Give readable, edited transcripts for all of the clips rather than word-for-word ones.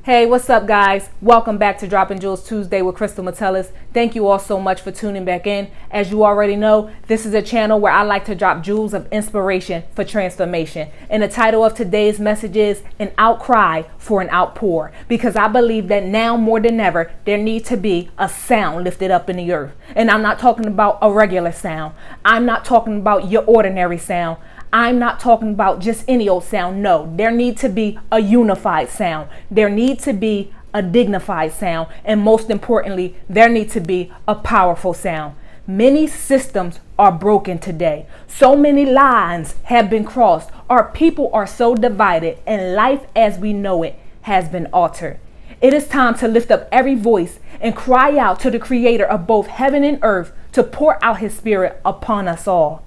Hey, what's up, guys? Welcome back to Dropping Jewels Tuesday with Krystle Metellus. Thank you all so much for tuning back in. As you already know, this is a channel where I like to drop jewels of inspiration for transformation. And the title of today's message is An Outcry for an Outpour. Because I believe that now more than ever, there needs to be a sound lifted up in the earth. And I'm not talking about a regular sound. I'm not talking about your ordinary sound. I'm not talking about just any old sound. No, there needs to be a unified sound. There needs to be a dignified sound. And most importantly, there needs to be a powerful sound. Many systems are broken today. So many lines have been crossed. Our people are so divided, and life as we know it has been altered. It is time to lift up every voice and cry out to the Creator of both heaven and earth to pour out His Spirit upon us all,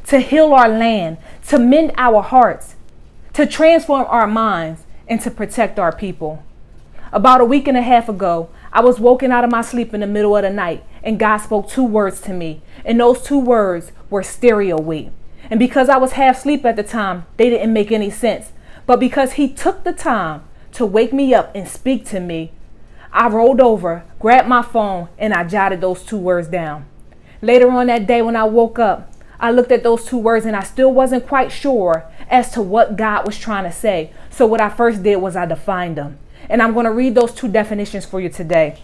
to heal our land, to mend our hearts, to transform our minds, and to protect our people. About a week and a half ago, I was woken out of my sleep in the middle of the night, and God spoke 2 words to me, and those 2 words were stereo weight. And because I was half asleep at the time, they didn't make any sense. But because He took the time to wake me up and speak to me, I rolled over, grabbed my phone, and I jotted those 2 words down. Later on that day when I woke up, I looked at those 2 words and I still wasn't quite sure as to what God was trying to say. So what I first did was I defined them. And I'm going to read those 2 definitions for you today.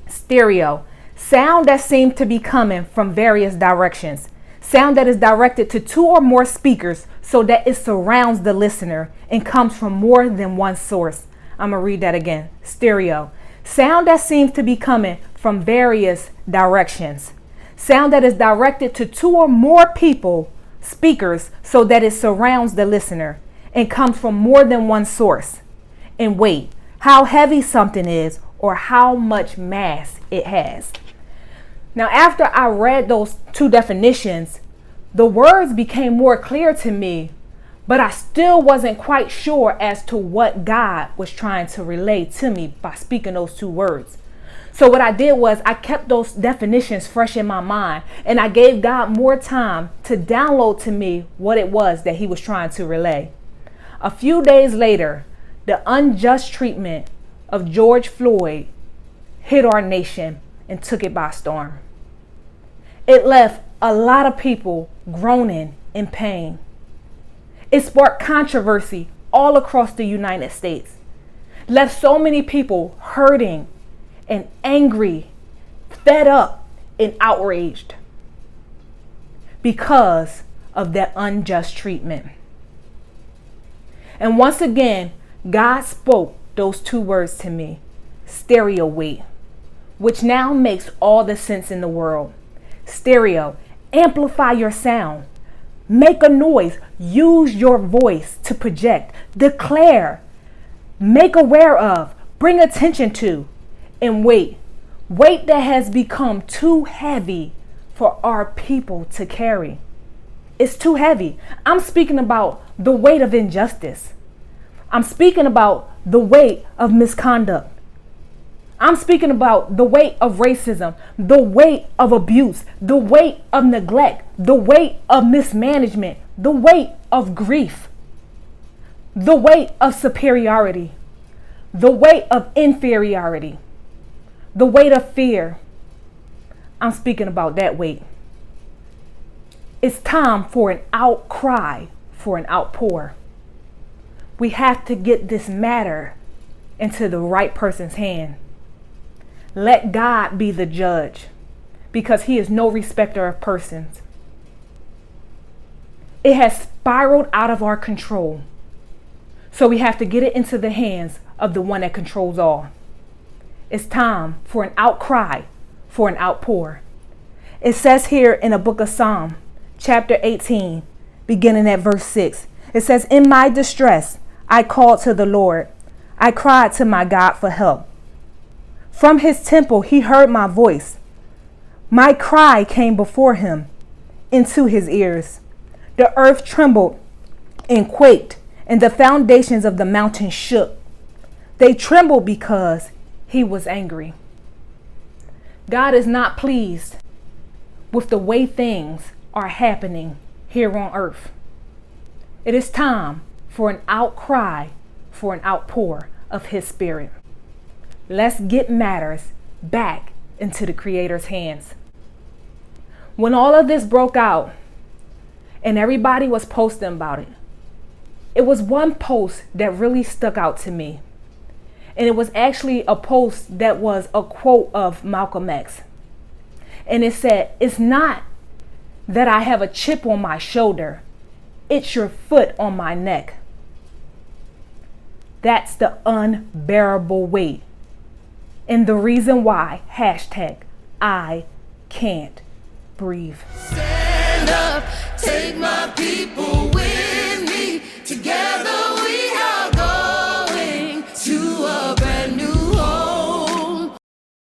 Stereo, sound that seems to be coming from various directions. Sound that is directed to 2 or more speakers so that it surrounds the listener and comes from more than one source. I'm going to read that again. Stereo, sound that seems to be coming from various directions. Sound that is directed to 2 or more people, speakers, so that it surrounds the listener and comes from more than one source. And weight, how heavy something is or how much mass it has. Now, after I read those 2 definitions, the words became more clear to me, but I still wasn't quite sure as to what God was trying to relay to me by speaking those 2 words. So what I did was I kept those definitions fresh in my mind, and I gave God more time to download to me what it was that He was trying to relay. A few days later, the unjust treatment of George Floyd hit our nation and took it by storm. It left a lot of people groaning in pain. It sparked controversy all across the United States, left so many people hurting and angry, fed up, and outraged because of that unjust treatment. And once again, God spoke those 2 words to me, stereo weight, which now makes all the sense in the world. Stereo, amplify your sound, make a noise, use your voice to project, declare, make aware of, bring attention to. And weight that has become too heavy for our people to carry. It's too heavy. I'm speaking about the weight of injustice. I'm speaking about the weight of misconduct. I'm speaking about the weight of racism, the weight of abuse, the weight of neglect, the weight of mismanagement, the weight of grief, the weight of superiority, the weight of inferiority, the weight of fear. I'm speaking about that weight. It's time for an outcry for an outpour. We have to get this matter into the right person's hand. Let God be the judge, because He is no respecter of persons. It has spiraled out of our control. So we have to get it into the hands of the one that controls all. It's time for an outcry for an outpour. It says here in the book of Psalm, chapter 18, beginning at verse 6. It says, in my distress, I called to the Lord. I cried to my God for help. From His temple, He heard my voice. My cry came before Him into His ears. The earth trembled and quaked, and the foundations of the mountains shook. They trembled because He was angry. God is not pleased with the way things are happening here on earth. It is time for an outcry, for an outpour. of his spirit. Let's get matters back into the Creator's hands. When all of this broke out and everybody was posting about it, it was one post that really stuck out to me. And it was actually a post that was a quote of Malcolm X. And it said, "It's not that I have a chip on my shoulder. It's your foot on my neck." That's the unbearable weight. And the reason why, #I can't breathe. Stand up, take my people with me together.